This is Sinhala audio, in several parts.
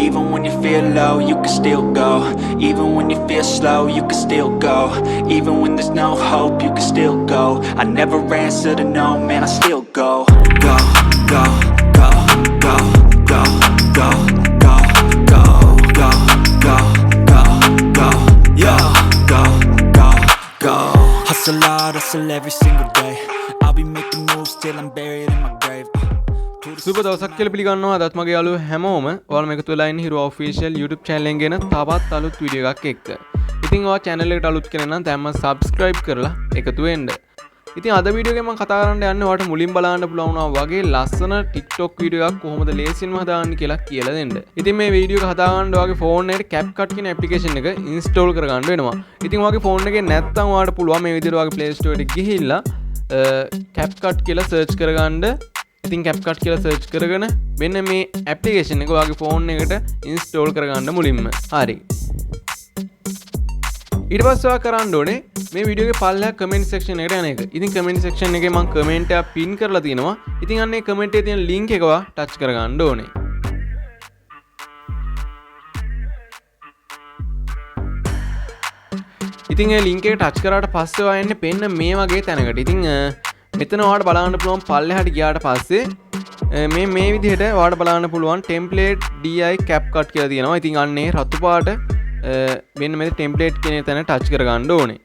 Even when you feel low, you can still go. Even when you feel slow, you can still go. Even when there's no hope, you can still go. I never answer to no, man, I still go. Go, go, go, go, go, go, go, go, go, go, go, go, yo, go, go, go. Hustle hard, hustle every single day. I'll be making moves till I'm buried in my grave. සුබ දවසක් කියලා පිළිගන්නවා. අදත් මගේ යාළුවෝ හැමෝම ඔයාලා මේක තුලා ඉන්නේ Hiruwa-official YouTube channel එකෙන් ගෙන තවත් අලුත් වීඩියෝ එකක් එක්ක. ඉතින් ඔයා channel එකට අලුත් කෙනෙක් නම් දැන්ම subscribe කරලා එකතු වෙන්න. ඉතින් අද වීඩියෝ එකෙන් මම කතා කරන්න යන්නේ ඔයාලට මුලින් බලන්න පුළුවන් වගේ ලස්සන TikTok වීඩියෝ එකක් කොහොමද ලේසියෙන්ම හදාගන්නේ කියලා කියලා දෙන්න. ඉතින් මේ වීඩියෝ එක හදාගන්න ඔයාගේ ෆෝන් එකේ Capcut කියන application එක install කරගන්න වෙනවා. ඉතින් ඔයාගේ ෆෝන් එකේ නැත්නම් ඔයාලට පුළුවන් මේ විදිහට ඔයාගේ Play Store එකට ගිහිල්ලා Capcut කියලා search කරගන්න. ඉතින් Capcut කියලා search කරගෙන මෙන්න මේ application එක ඔයාගේ phone එකට install කරගන්න මුලින්ම. හරි. ඊට පස්සේ ඔයා කරන්න ඕනේ මේ වීඩියෝ එකේ පල්ලෙහා comment section එකට යන එක. ඉතින් comment section එකේ මම comment එක pin කරලා තිනවා. ඉතින් අන්න ඒ comment එකේ තියෙන link එක ඔයා touch කරගන්න ඕනේ. ඉතින් ඒ link එක touch කරාට පස්සේ ඔයා එන්නේ පෙන්න මේ වගේ තැනකට. ඉතින් මෙතන ඔයාලට බලන්න පුළුවන් පල්ලෙහාට ගියාට පස්සේ මේ විදිහට ඔයාලට බලන්න පුළුවන් template di Capcut කියලා තියෙනවා. ඉතින් අන්නේ රතු පාට මෙන්න මේ template කියන තැන touch කරගන්න ඕනේ.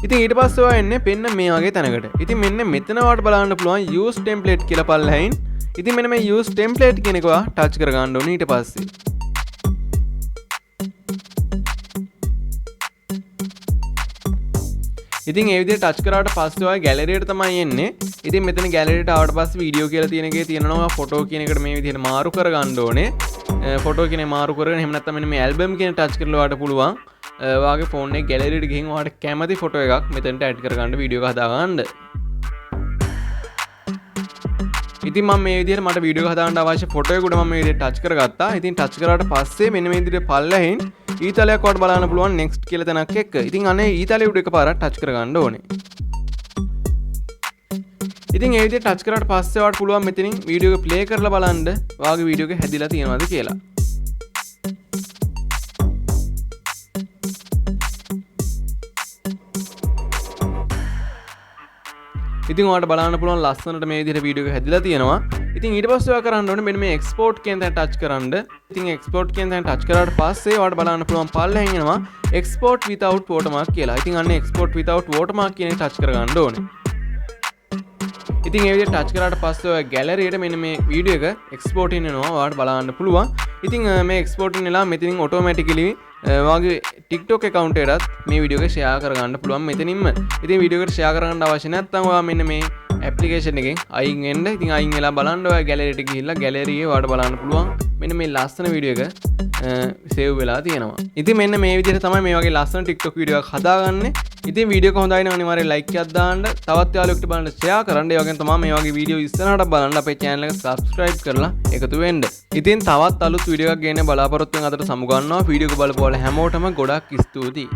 ඉතින් ඊට පස්සේ ඔයා එන්නේ පෙන්න මේ වගේ තැනකට. ඉතින් මෙන්න මෙතන ඔයාලට බලන්න පුළුවන් use template කියලා පල්ලෙහින්. ඉතින් මෙන්න මේ use template කියන එක ඔයා touch කරගන්න ඕනේ ඊට පස්සේ. ඉතින් ඒ විදිහට ටච් කරාට පස්සේ ඔය ගැලරි එකට තමයි එන්නේ. ඉතින් මෙතන ගැලරි එකට ආවට පස්සේ වීඩියෝ කියලා තියෙන එකේ තියෙනවා ෆොටෝ කියන එකට මේ විදිහට මාරු කරගන්න ඕනේ. ෆොටෝ කියන මාරු කරගෙන එහෙම නැත්නම් මෙන්න මේ ඇල්බම් කියන ටච් කරලා ඔයාලට පුළුවන් ඔයාගේ ෆෝන් එකේ ගැලරි එකට ගිහින් ඔයාලට කැමති ෆොටෝ එකක් මෙතනට ඇඩ් කරගන්න වීඩියෝ එක හදාගන්න. ඉතින් මම මේ විදිහට මට වීඩියෝ එක හදාගන්න අවශ්‍ය ෆොටෝ එක උඩ මම මේ විදිහට ටච් කරගත්තා. ඉතින් ටච් කරාට පස්සේ මෙන්න මේ විදිහට පල්ලෙහින් ඊතලයක් වට බලන්න පුළුවන් next කියලා තැනක් එක්ක. ඉතින් අනේ ඊතලයේ උඩ එකපාරක් ටච් කරගන්න ඕනේ. ඉතින් ඒ විදිහට ටච් කරාට පස්සේ ඔයාලට පුළුවන් මෙතනින් වීඩියෝ එක ප්ලේ කරලා බලන්න ඔයාගේ වීඩියෝ එක හැදිලා තියෙනවද කියලා. ඉතින් ඔයාලට බලන්න පුළුවන් ලස්සනට මේ විදිහට වීඩියෝ එක හැදිලා තියෙනවා. ඉතින් ඊට පස්සේ ඔයා කරන්න ඕනේ මෙන්න මේ export කියන තැන touch කරන්න. ඉතින් export කියන තැන touch කරාට පස්සේ ඔයාලට බලන්න පුළුවන් පල්ලෙහින් එනවා export without watermark කියලා. ඉතින් අන්න export without watermark කියන එක touch කරගන්න ඕනේ. ඉතින් ඒ විදිහට touch කරාට පස්සේ ඔය gallery එකට මෙන්න මේ වීඩියෝ එක export වෙනවා ඔයාලට බලන්න පුළුවන්. ඉතින් මේ export වෙනලා මෙතනින් automatically ඔයාගේ TikTok account එකටත් මේ වීඩියෝ එක share කරගන්න පුළුවන් මෙතනින්ම. ඉතින් වීඩියෝ එකට share කරගන්න අවශ්‍ය නැත්නම් ඔයා මෙන්න මේ application එකෙන් අයින් වෙන්න. ඉතින් අයින් වෙලා බලන්න ඔය gallery එකට ගිහිල්ලා gallery එකේ ඔයාලට බලන්න පුළුවන් මෙන්න මේ ලස්සන වීඩියෝ එක save වෙලා තියෙනවා. ඉතින් මෙන්න මේ විදිහට තමයි මේ වගේ ලස්සන TikTok වීඩියෝ එකක් හදාගන්නේ. ඉතින් වීඩියෝ එක හොඳයි නම් අනිවාර්යෙන් like එකක් දාන්න, තවත් යාළුවෙකුට බලන්න share කරන්න. ඒ වගේම තමයි මේ වගේ වීඩියෝ ඉස්සරහට බලන්න අපේ channel එක subscribe කරලා එකතු වෙන්න. ඉතින් තවත් අලුත් වීඩියෝ එකක් ගේන්න බලාපොරොත්තු වෙන අතර සමු ගන්නවා. වීඩියෝ එක බලපුවාලා හැමෝටම ගොඩක් ස්තුතියි.